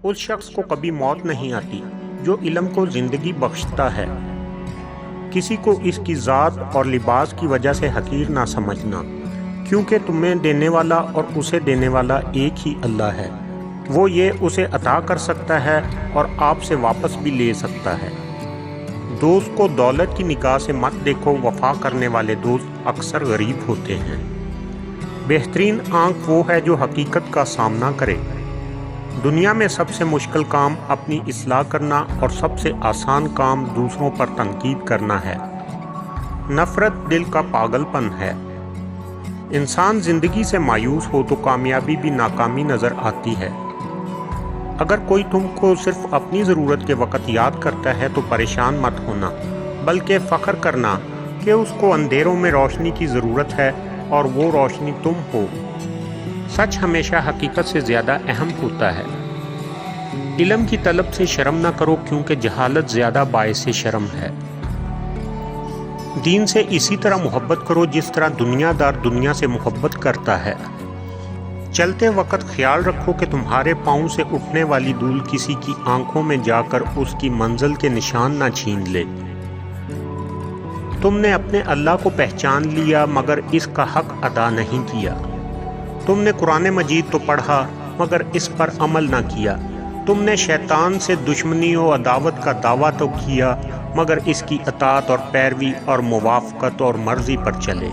اس شخص کو کبھی موت نہیں آتی جو علم کو زندگی بخشتا ہے۔ کسی کو اس کی ذات اور لباس کی وجہ سے حقیر نہ سمجھنا، کیونکہ تمہیں دینے والا اور اسے دینے والا ایک ہی اللہ ہے۔ وہ یہ اسے عطا کر سکتا ہے اور آپ سے واپس بھی لے سکتا ہے۔ دوست کو دولت کی نگاہ سے مت دیکھو، وفا کرنے والے دوست اکثر غریب ہوتے ہیں۔ بہترین آنکھ وہ ہے جو حقیقت کا سامنا کرے۔ دنیا میں سب سے مشکل کام اپنی اصلاح کرنا اور سب سے آسان کام دوسروں پر تنقید کرنا ہے۔ نفرت دل کا پاگل پن ہے۔ انسان زندگی سے مایوس ہو تو کامیابی بھی ناکامی نظر آتی ہے۔ اگر کوئی تم کو صرف اپنی ضرورت کے وقت یاد کرتا ہے تو پریشان مت ہونا، بلکہ فخر کرنا کہ اس کو اندھیروں میں روشنی کی ضرورت ہے اور وہ روشنی تم ہو۔ سچ ہمیشہ حقیقت سے زیادہ اہم ہوتا ہے۔ علم کی طلب سے شرم نہ کرو، کیونکہ جہالت زیادہ باعث شرم ہے۔ دین سے اسی طرح محبت کرو جس طرح دنیا دار دنیا سے محبت کرتا ہے۔ چلتے وقت خیال رکھو کہ تمہارے پاؤں سے اٹھنے والی دھول کسی کی آنکھوں میں جا کر اس کی منزل کے نشان نہ چھین لے۔ تم نے اپنے اللہ کو پہچان لیا مگر اس کا حق ادا نہیں کیا۔ تم نے قرآن مجید تو پڑھا مگر اس پر عمل نہ کیا۔ تم نے شیطان سے دشمنی و عداوت کا دعویٰ تو کیا مگر اس کی اطاعت اور پیروی اور موافقت اور مرضی پر چلے۔